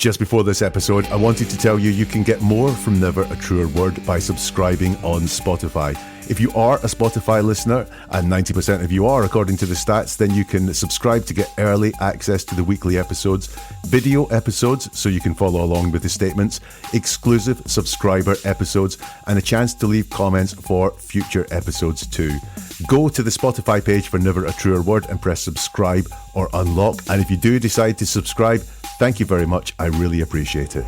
Just before this episode, I wanted to tell you you can get more from Never a Truer Word by subscribing on Spotify. If you are a Spotify listener, and 90% of you are according to the stats, then you can subscribe to get early access to the weekly episodes, video episodes so you can follow along with the statements, exclusive subscriber episodes, and a chance to leave comments for future episodes too. Go to the Spotify page for Never a Truer Word and press subscribe or unlock. And if you do decide to subscribe, thank you very much. I really appreciate it.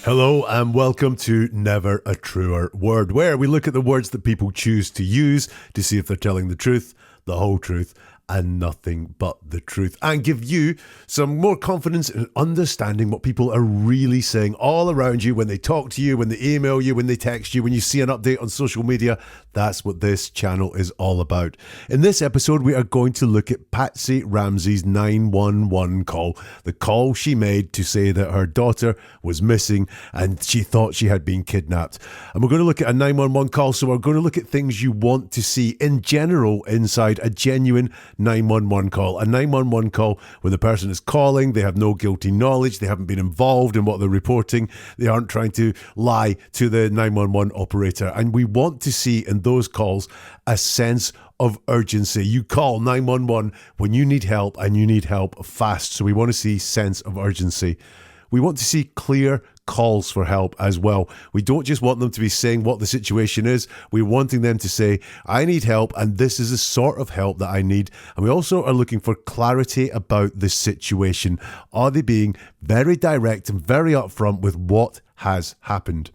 Hello and welcome to Never a Truer Word, where we look at the words that people choose to use to see if they're telling the truth, the whole truth, and nothing but the truth, and give you some more confidence in understanding what people are really saying all around you when they talk to you, when they email you, when they text you, when you see an update on social media. That's what this channel is all about. In this episode, we are going to look at Patsy Ramsey's 911 call, the call she made to say that her daughter was missing and she thought she had been kidnapped. And we're going to look at a 911 call, so we're going to look at things you want to see in general inside a genuine 911 call. A 911 call when the person is calling, they have no guilty knowledge, they haven't been involved in what they're reporting, they aren't trying to lie to the 911 operator. And we want to see in those calls a sense of urgency. You call 911 when you need help and you need help fast. So we want to see sense of urgency. We want to see clear calls for help as well. We don't just want them to be saying what the situation is. We're wanting them to say, I need help and this is the sort of help that I need. And we also are looking for clarity about the situation. Are they being very direct and very upfront with what has happened?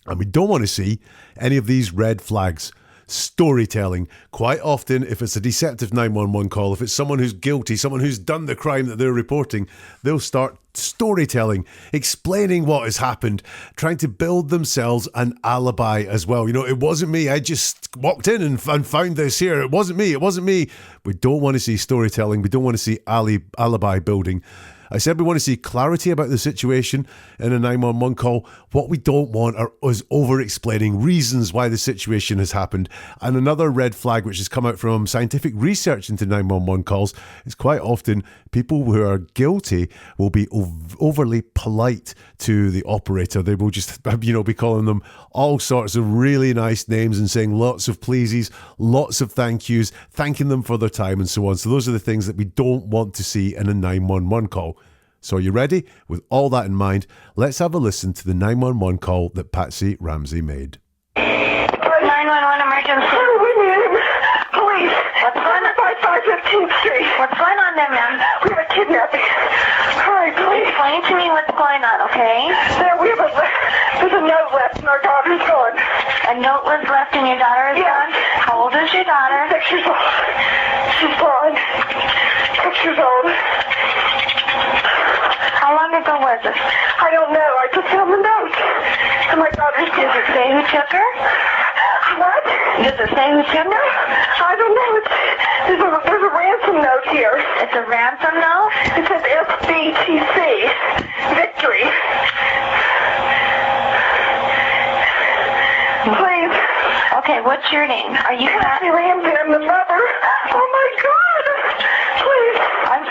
And we don't want to see any of these red flags. Storytelling. Quite often, if it's a deceptive 911 call, if it's someone who's guilty, someone who's done the crime that they're reporting, they'll start storytelling, explaining what has happened, trying to build themselves an alibi as well. You know, it wasn't me. I just walked in and found this here. It wasn't me. It wasn't me. We don't want to see storytelling. We don't want to see alibi building. I said we want to see clarity about the situation in a 911 call. What we don't want is over-explaining reasons why the situation has happened. And another red flag which has come out from scientific research into 911 calls is quite often people who are guilty will be overly polite to the operator. They will just, be calling them all sorts of really nice names and saying lots of pleases, lots of thank yous, thanking them for their time and so on. So those are the things that we don't want to see in a 911 call. So are you ready? With all that in mind, let's have a listen to the 911 call that Patsy Ramsey made. 911 emergency. Police. What's going on? 515th Street. What's going on there, ma'am? We have a kidnapping. Hurry, please. Explain to me what's going on, okay? There's a note left and our daughter's gone. A note was left and your daughter is gone? How old is your daughter? 6 years old. She's gone. 6 years old. How long ago was it? I don't know. I just found the note. And my daughter's gone. Does it say who took her? What? Does it say who took her? I don't know. There's a ransom note here. It's a ransom note? It says SBTC. Victory. Please. Okay, what's your name? Are you Patsy Ramsey? I'm the mother. Oh my God. Please. I'm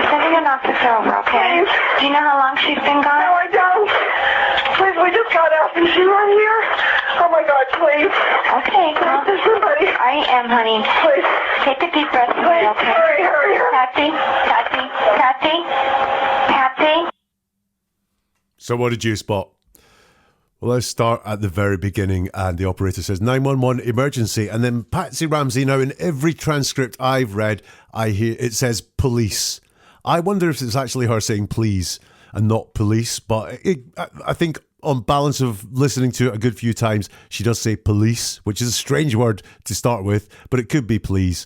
sending an officer over, okay? Please. Do you know how long she's been gone? No, I don't. Please, we just got out. Is she right here? Oh my God, please. Okay, well, there's somebody. I am, honey. Please. Take a deep breath. Please, okay? Hurry. Patsy. So what did you spot? Well, let's start at the very beginning, and the operator says 911 emergency, and then Patsy Ramsey. Now, in every transcript I've read, I hear it says police. I wonder if it's actually her saying please and not police, but I think on balance of listening to it a good few times, she does say police, which is a strange word to start with, but it could be please.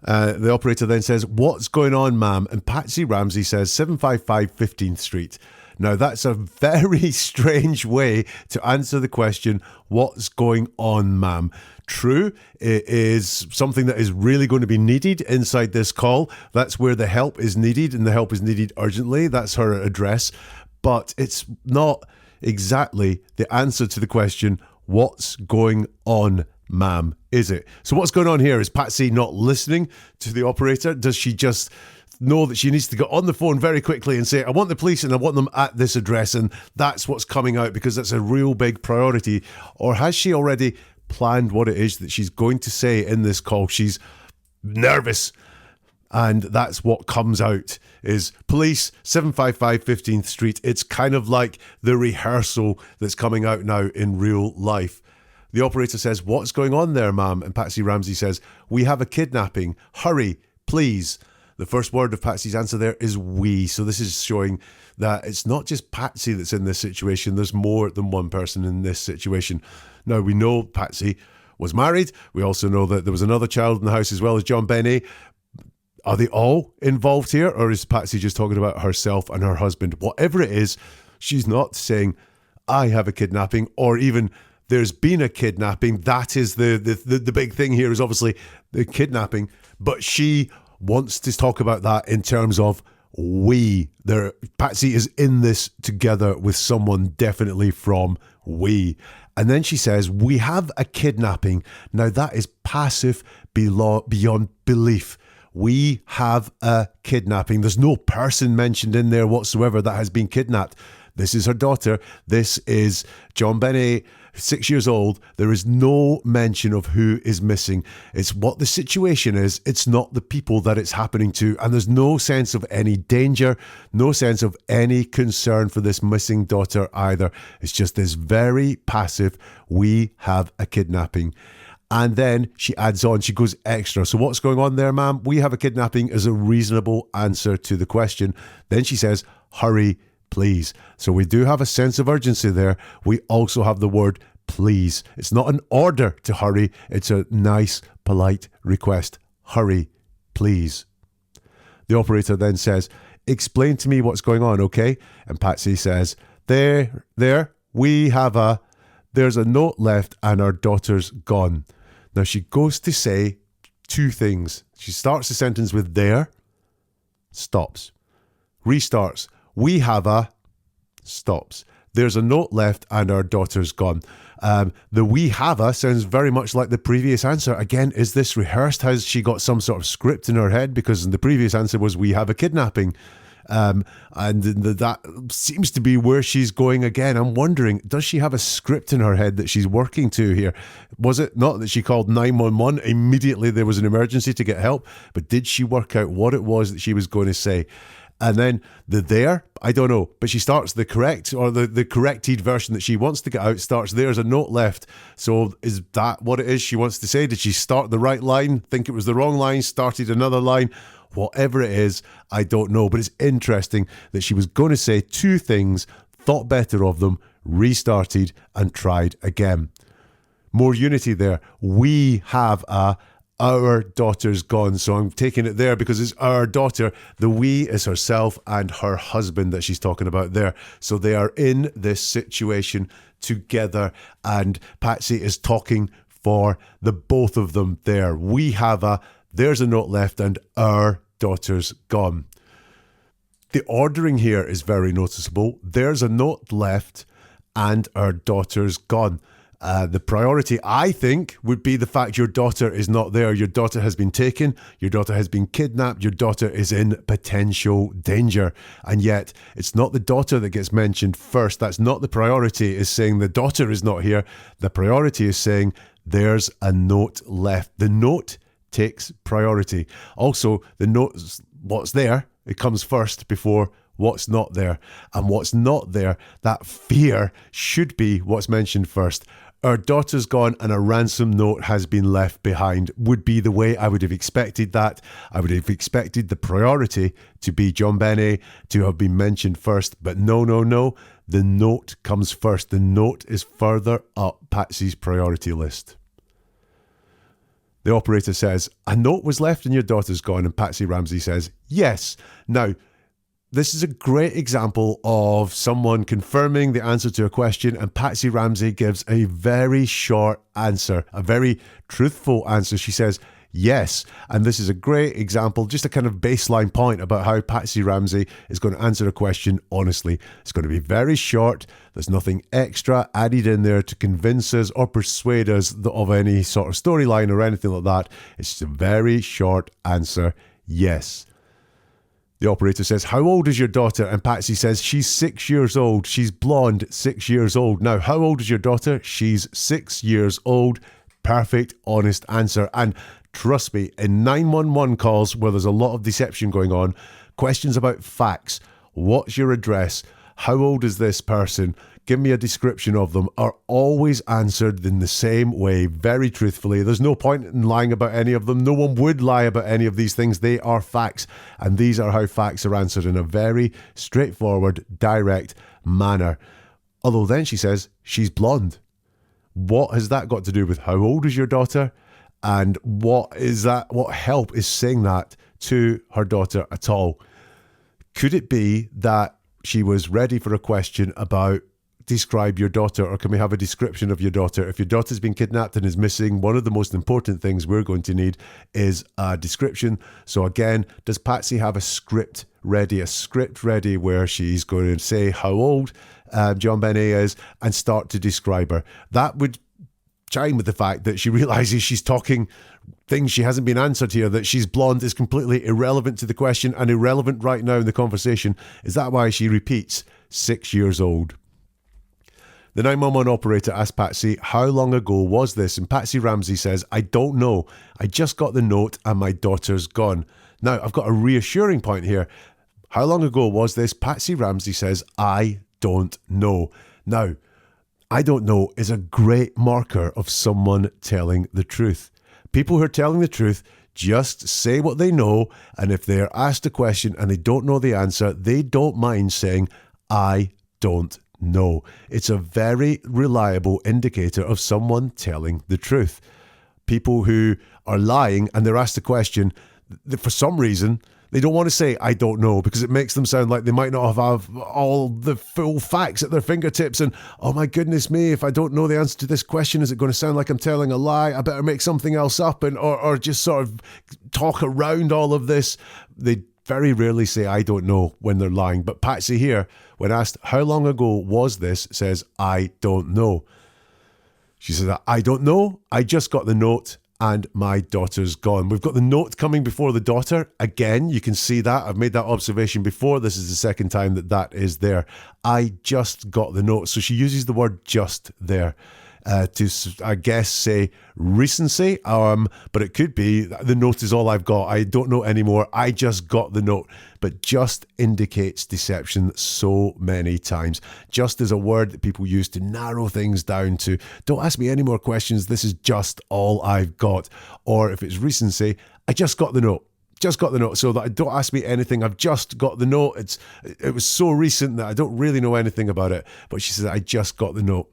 The operator then says, what's going on, ma'am? And Patsy Ramsey says 755 15th Street. Now, that's a very strange way to answer the question, what's going on, ma'am? True, it is something that is really going to be needed inside this call. That's where the help is needed, and the help is needed urgently. That's her address. But it's not exactly the answer to the question, what's going on, ma'am, is it? So what's going on here? Is Patsy not listening to the operator? Does she just know that she needs to get on the phone very quickly and say, I want the police and I want them at this address, and that's what's coming out because that's a real big priority? Or has she already planned what it is that she's going to say in this call? She's nervous, and that's what comes out is police, 755 15th Street. It's kind of like the rehearsal that's coming out now in real life. The operator says, what's going on there, ma'am? And Patsy Ramsey says, we have a kidnapping. Hurry, please. The first word of Patsy's answer there is we. So this is showing that it's not just Patsy that's in this situation. There's more than one person in this situation. Now, we know Patsy was married. We also know that there was another child in the house as well as JonBenet. Are they all involved here? Or is Patsy just talking about herself and her husband? Whatever it is, she's not saying, I have a kidnapping, or even there's been a kidnapping. That is the big thing here is obviously the kidnapping. But she wants to talk about that in terms of we. Patsy is in this together with someone definitely from we. And then she says, we have a kidnapping. Now that is passive beyond belief. We have a kidnapping. There's no person mentioned in there whatsoever that has been kidnapped. This is her daughter. This is JonBenet, 6 years old. There is no mention of who is missing. It's what the situation is. It's not the people that it's happening to. And there's no sense of any danger, no sense of any concern for this missing daughter either. It's just this very passive, we have a kidnapping. And then she adds on, she goes extra. So what's going on there, ma'am? We have a kidnapping is a reasonable answer to the question. Then she says, hurry, please. So we do have a sense of urgency there. We also have the word please. It's not an order to hurry. It's a nice, polite request. Hurry, please. The operator then says, explain to me what's going on, okay? And Patsy says, there, there's a note left and our daughter's gone. Now she goes to say two things. She starts the sentence with there, stops, restarts. We have a, stops. There's a note left and our daughter's gone. The we have a sounds very much like the previous answer. Again, is this rehearsed? Has she got some sort of script in her head? Because the previous answer was we have a kidnapping. And that seems to be where she's going again. I'm wondering, does she have a script in her head that she's working to here? Was it not that she called 911 immediately there was an emergency to get help? But did she work out what it was that she was going to say? And then the there, I don't know, but she starts the correct or the corrected version that she wants to get out starts there's a note left. So is that what it is she wants to say? Did she start the right line, think it was the wrong line, started another line? Whatever it is, I don't know. But it's interesting that she was going to say two things, thought better of them, restarted and tried again. More unity there. We have our daughter's gone. So I'm taking it there because it's our daughter. The we is herself and her husband that she's talking about there. So they are in this situation together and Patsy is talking for the both of them there. We have there's a note left and our daughter's gone. The ordering here is very noticeable. There's a note left and our daughter's gone. The priority, I think, would be the fact your daughter is not there. Your daughter has been taken. Your daughter has been kidnapped. Your daughter is in potential danger. And yet, it's not the daughter that gets mentioned first. That's not the priority, is saying the daughter is not here. The priority is saying there's a note left. The note takes priority. Also, the note, what's there, it comes first before what's not there. And what's not there, that fear should be what's mentioned first. Our daughter's gone and a ransom note has been left behind would be the way I would have expected that. I would have expected the priority to be JonBenet to have been mentioned first. But no. The note comes first. The note is further up Patsy's priority list. The operator says, a note was left and your daughter's gone. And Patsy Ramsey says, yes. Now, this is a great example of someone confirming the answer to a question, and Patsy Ramsey gives a very short answer, a very truthful answer. She says, yes. And this is a great example, just a kind of baseline point about how Patsy Ramsey is going to answer a question honestly. It's going to be very short. There's nothing extra added in there to convince us or persuade us of any sort of storyline or anything like that. It's just a very short answer, yes. The operator says, how old is your daughter? And Patsy says, she's 6 years old. She's blonde, 6 years old. Now, how old is your daughter? She's 6 years old. Perfect, honest answer. And trust me, in 911 calls where there's a lot of deception going on, questions about facts, what's your address? How old is this person? Give me a description of them, are always answered in the same way, very truthfully. There's no point in lying about any of them. No one would lie about any of these things. They are facts. And these are how facts are answered in a very straightforward, direct manner. Although then she says, she's blonde. What has that got to do with how old is your daughter? And what help is saying that to her daughter at all? Could it be that she was ready for a question about describe your daughter, or can we have a description of your daughter? If your daughter's been kidnapped and is missing, one of the most important things we're going to need is a description. So again, does Patsy have a script ready where she's going to say how old JonBenet is and start to describe her? That would chime with the fact that she realizes she's talking things she hasn't been answered here, that she's blonde is completely irrelevant to the question and irrelevant right now in the conversation. Is that why she repeats 6 years old? The 911 operator asked Patsy, how long ago was this? And Patsy Ramsey says, I don't know. I just got the note and my daughter's gone. Now, I've got a reassuring point here. How long ago was this? Patsy Ramsey says, I don't know. Now, I don't know is a great marker of someone telling the truth. People who are telling the truth just say what they know, and if they're asked a question and they don't know the answer, they don't mind saying, I don't know. It's a very reliable indicator of someone telling the truth. People who are lying and they're asked a question, for some reason, they don't want to say, I don't know, because it makes them sound like they might not have all the full facts at their fingertips. And, oh my goodness me, if I don't know the answer to this question, is it going to sound like I'm telling a lie? I better make something else up or just sort of talk around all of this. They very rarely say, I don't know, when they're lying. But Patsy here, when asked, how long ago was this, says, I don't know. She says, I don't know. I just got the note and my daughter's gone. We've got the note coming before the daughter. Again, you can see that. I've made that observation before. This is the second time that is there. I just got the note. So she uses the word just there to, I guess, say recency. But it could be the note is all I've got. I don't know anymore. I just got the note. But just indicates deception so many times. Just is a word that people use to narrow things down to, don't ask me any more questions. This is just all I've got. Or if it's recency, I just got the note. Just got the note, so that don't ask me anything. I've just got the note. It was so recent that I don't really know anything about it. But she said, I just got the note.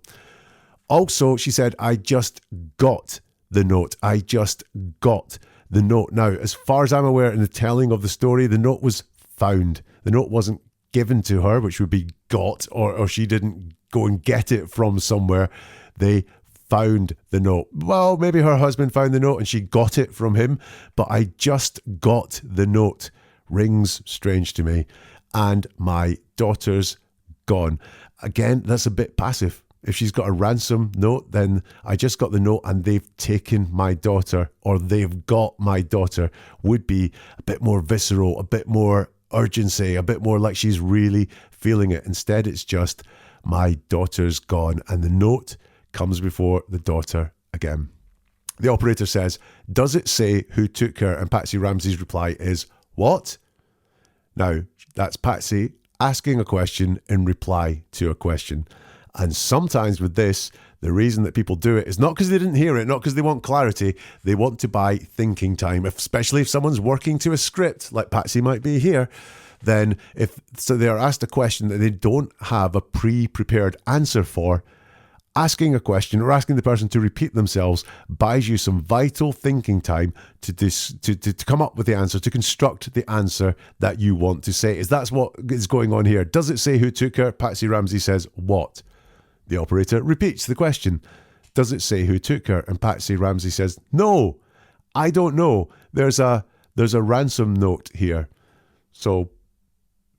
Also, she said, I just got the note. I just got the note. Now, as far as I'm aware in the telling of the story, the note was found. The note wasn't given to her, which would be got, or she didn't go and get it from somewhere. They found the note. Well, maybe her husband found the note and she got it from him, but I just got the note. Rings strange to me. And my daughter's gone. Again, that's a bit passive. If she's got a ransom note, then I just got the note and they've taken my daughter, or they've got my daughter, would be a bit more visceral, a bit more urgency, a bit more like she's really feeling it. Instead, it's just my daughter's gone, and the note comes before the daughter again. The operator says, does it say who took her? And Patsy Ramsey's reply is, what? Now, that's Patsy asking a question in reply to a question. And sometimes with this, the reason that people do it is not because they didn't hear it, not because they want clarity. They want to buy thinking time, especially if someone's working to a script, like Patsy might be here. Then so they are asked a question that they don't have a pre-prepared answer for, asking a question or asking the person to repeat themselves buys you some vital thinking time to come up with the answer, to construct the answer that you want to say. That's what is going on here. Does it say who took her? Patsy Ramsey says, what? The operator repeats the question. Does it say who took her? And Patsy Ramsey says, no, I don't know. There's a ransom note here. So,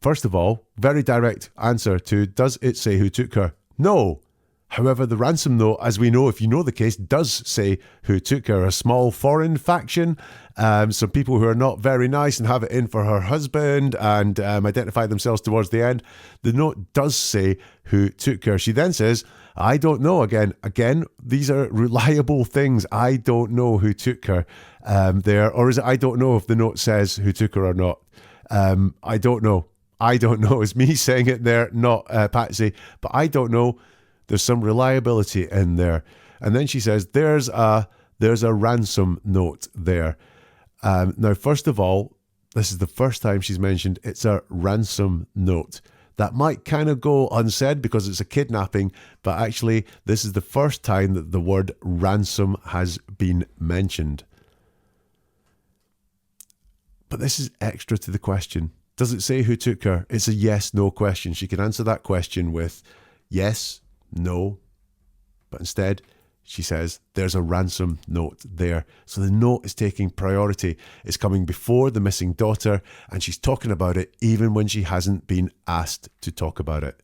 first of all, very direct answer to, does it say who took her? No. However, the ransom note, as we know, if you know the case, does say who took her. A small foreign faction, some people who are not very nice and have it in for her husband and identify themselves towards the end. The note does say who took her. She then says, I don't know. Again, these are reliable things. I don't know who took her there. Or is it I don't know if the note says who took her or not? I don't know. I don't know. It's me saying it there, not Patsy. But I don't know. There's some reliability in there. And then she says, there's a ransom note there. Now, first of all, this is the first time she's mentioned it's a ransom note. That might kind of go unsaid because it's a kidnapping, but actually this is the first time that the word ransom has been mentioned. But this is extra to the question. Does it say who took her? It's a yes-no question. She can answer that question with yes, no, but instead she says there's a ransom note there. So the note is taking priority. It's coming before the missing daughter, and she's talking about it even when she hasn't been asked to talk about it.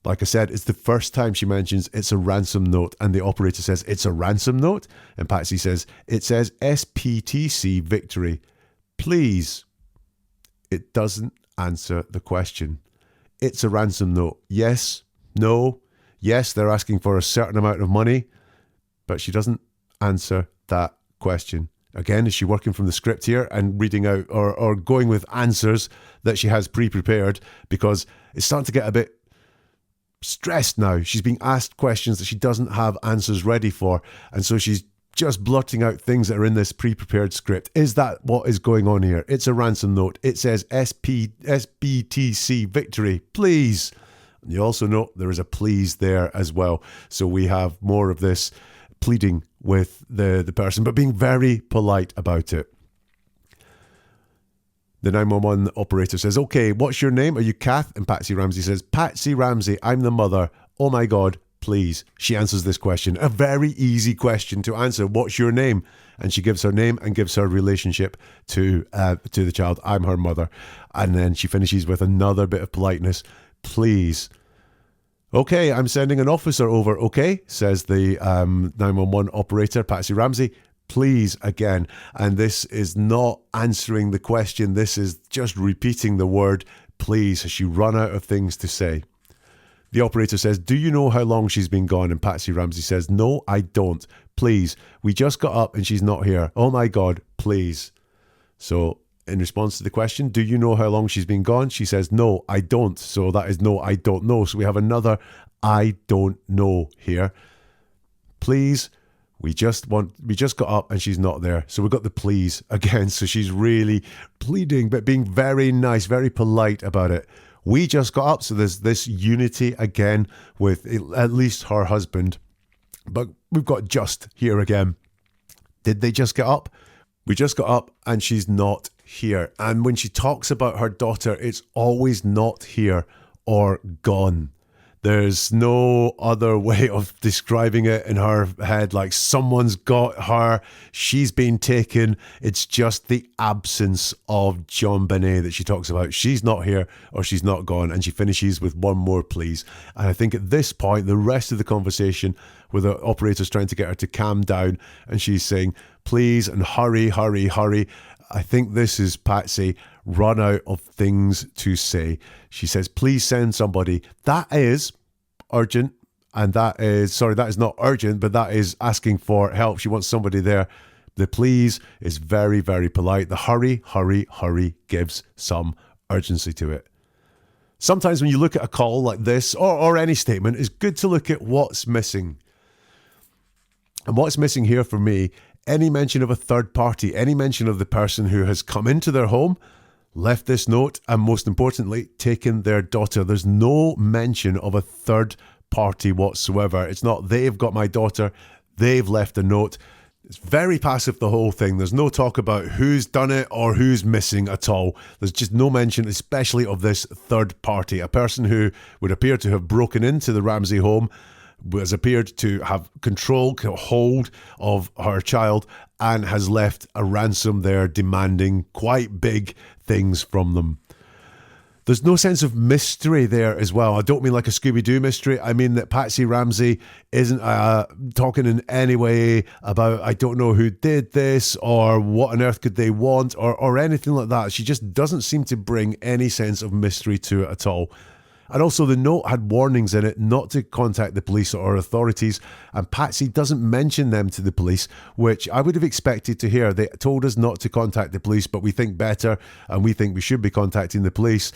Like I said, it's the first time she mentions it's a ransom note, and the operator says it's a ransom note, and Patsy says it says SPTC victory. Please. It doesn't answer the question. It's a ransom note. Yes. No, yes, they're asking for a certain amount of money, but she doesn't answer that question. Again, is she working from the script here and reading out or going with answers that she has pre-prepared, because it's starting to get a bit stressed now. She's being asked questions that she doesn't have answers ready for, and so she's just blurting out things that are in this pre-prepared script. Is that what is going on here? It's a ransom note. It says SBTC victory, please. You also note there is a please there as well. So we have more of this pleading with the person, but being very polite about it. The 911 operator says, okay, what's your name? Are you Kath? And Patsy Ramsey says, Patsy Ramsey, I'm the mother. Oh my God, please. She answers this question. A very easy question to answer. What's your name? And she gives her name and gives her relationship to the child. I'm her mother. And then she finishes with another bit of politeness. Please. Okay, I'm sending an officer over, okay, says the 911 operator, Patsy Ramsey. Please, again. And this is not answering the question. This is just repeating the word please as she run out of things to say. The operator says, do you know how long she's been gone? And Patsy Ramsey says, no, I don't. Please. We just got up and she's not here. Oh my God, please. So in response to the question, do you know how long she's been gone? She says, no, I don't. So that is no, I don't know. So we have another I don't know here. Please. We just got up and she's not there. So we've got the please again. So she's really pleading, but being very nice, very polite about it. We just got up. So there's this unity again with at least her husband. But we've got just here again. Did they just get up? We just got up and she's not here. And when she talks about her daughter, it's always not here or gone. There's no other way of describing it in her head, like someone's got her, she's been taken. It's just the absence of JonBenet that she talks about. She's not here or she's not gone. And she finishes with one more please. And I think at this point, the rest of the conversation with the operator's trying to get her to calm down, and she's saying, please, and hurry, hurry, hurry. I think this is Patsy run out of things to say. She says, please send somebody. That is urgent. And that is not urgent, but that is asking for help. She wants somebody there. The please is very, very polite. The hurry, hurry, hurry gives some urgency to it. Sometimes when you look at a call like this or any statement, it's good to look at what's missing. And what's missing here for me, any mention of a third party, any mention of the person who has come into their home, left this note, and most importantly, taken their daughter. There's no mention of a third party whatsoever. It's not, they've got my daughter, they've left a note. It's very passive, the whole thing. There's no talk about who's done it or who's missing at all. There's just no mention, especially of this third party, a person who would appear to have broken into the Ramsey home, has appeared to have control, hold of her child, and has left a ransom there demanding quite big things from them. There's no sense of mystery there as well. I don't mean like a Scooby-Doo mystery. I mean that Patsy Ramsey isn't talking in any way about, I don't know who did this or what on earth could they want or anything like that. She just doesn't seem to bring any sense of mystery to it at all. And also the note had warnings in it not to contact the police or authorities, and Patsy doesn't mention them to the police, which I would have expected to hear. They told us not to contact the police, but we think better and we think we should be contacting the police.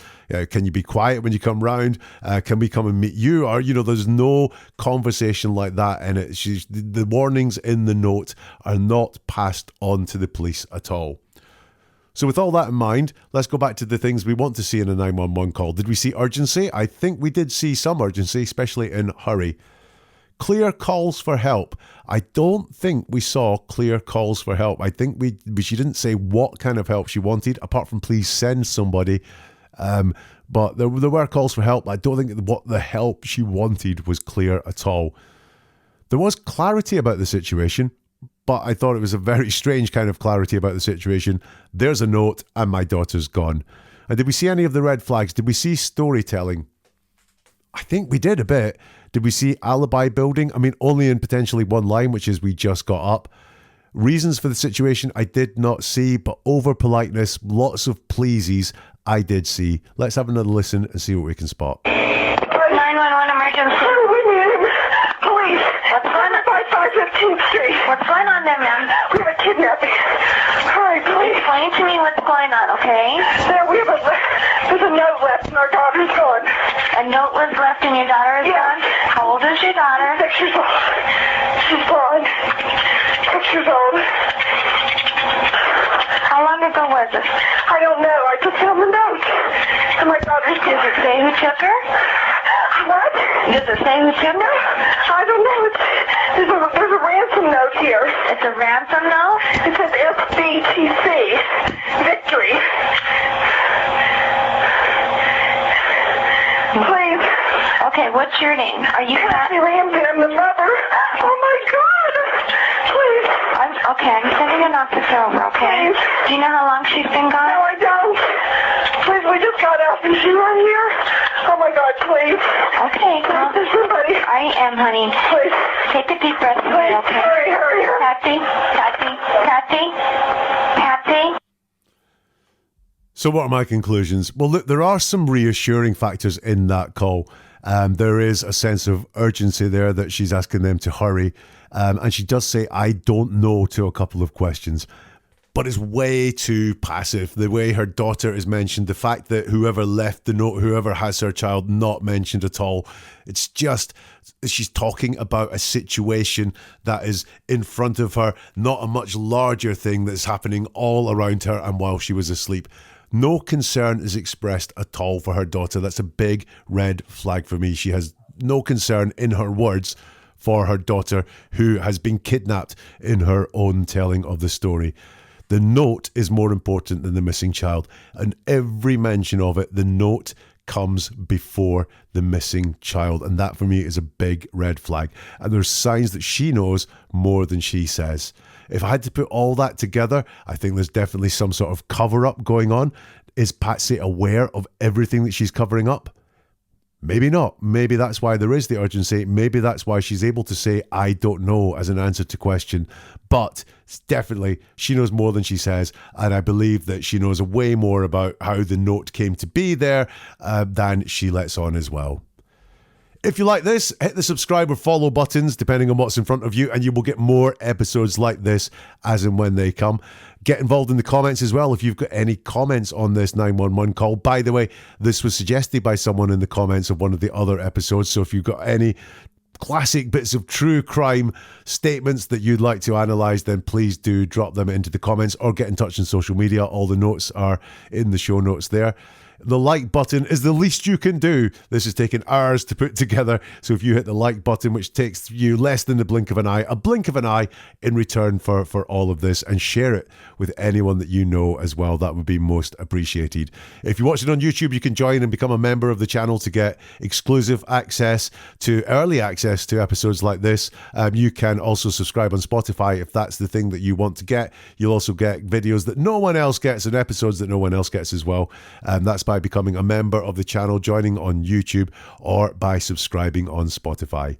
Can you be quiet when you come round? Can we come and meet you? Or, there's no conversation like that in it. The warnings in the note are not passed on to the police at all. So with all that in mind, let's go back to the things we want to see in a 911 call. Did we see urgency? I think we did see some urgency, especially in hurry. Clear calls for help. I don't think we saw clear calls for help. I think she didn't say what kind of help she wanted, apart from please send somebody. But there were calls for help. I don't think what the help she wanted was clear at all. There was clarity about the situation, but I thought it was a very strange kind of clarity about the situation. There's a note and my daughter's gone. And did we see any of the red flags? Did we see storytelling? I think we did a bit. Did we see alibi building? I mean, only in potentially one line, which is we just got up. Reasons for the situation I did not see, but over politeness, lots of pleases I did see. Let's have another listen and see what we can spot. 911 emergency. Police. What's going on? 515th Street. What's going on there, ma'am? We have a kidnapping. Hurry, please. Explain to me what's going on, okay? There's a note left and our daughter's gone. A note was left and your daughter is gone? How old is your daughter? 6 years old. She's gone. 6 years old. How long ago was this? I don't know. I just found the note. And my daughter's gone. Does it say who took her? What? Does it say who took her? I don't know. There's a ransom note here. It's a ransom note? It says FBTC. Victory. Please. Okay, what's your name? Are you Patsy Ramsey? I'm the mother. Oh my God. Please. I'm sending an officer over, okay? Please. Do you know how long she's been gone? No, I don't. Please, we just got out. Is she right here? Oh my God, please. Okay, come. There's somebody. I am, honey. Please. Take a deep breath away, okay? Hurry. Patsy. So what are my conclusions? Well, look, there are some reassuring factors in that call. There is a sense of urgency there that she's asking them to hurry. And she does say, I don't know, to a couple of questions. But it's way too passive. The way her daughter is mentioned, the fact that whoever left the note, whoever has her child, not mentioned at all. It's just, she's talking about a situation that is in front of her, not a much larger thing that's happening all around her and while she was asleep. No concern is expressed at all for her daughter. That's a big red flag for me. She has no concern in her words for her daughter, who has been kidnapped in her own telling of the story. The note is more important than the missing child, and every mention of it, the note comes before the missing child, and that for me is a big red flag. And there's signs that she knows more than she says. If I had to put all that together, I think there's definitely some sort of cover-up going on. Is Patsy aware of everything that she's covering up? Maybe not. Maybe that's why there is the urgency. Maybe that's why she's able to say, I don't know, as an answer to question. But definitely, she knows more than she says. And I believe that she knows way more about how the note came to be there than she lets on as well. If you like this, hit the subscribe or follow buttons, depending on what's in front of you, and you will get more episodes like this as and when they come. Get involved in the comments as well if you've got any comments on this 911 call. By the way, this was suggested by someone in the comments of one of the other episodes, so if you've got any classic bits of true crime statements that you'd like to analyse, then please do drop them into the comments or get in touch on social media. All the notes are in the show notes there. The like button is the least you can do. This has taken hours to put together. So if you hit the like button, which takes you less than the blink of an eye, a blink of an eye in return for all of this, and share it with anyone that you know as well, that would be most appreciated. If you're watching on YouTube, you can join and become a member of the channel to get exclusive access to early access to episodes like this. You can also subscribe on Spotify if that's the thing that you want to get. You'll also get videos that no one else gets and episodes that no one else gets as well. That's by becoming a member of the channel, joining on YouTube, or by subscribing on Spotify.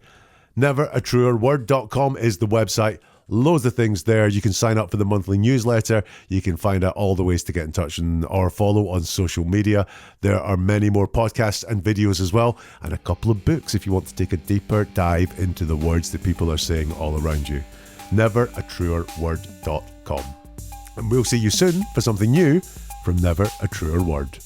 Neveratruerword.com is the website. Loads of things there. You can sign up for the monthly newsletter. You can find out all the ways to get in touch or follow on social media. There are many more podcasts and videos as well, and a couple of books if you want to take a deeper dive into the words that people are saying all around you. Neveratruerword.com. And we'll see you soon for something new from Never a Truer Word.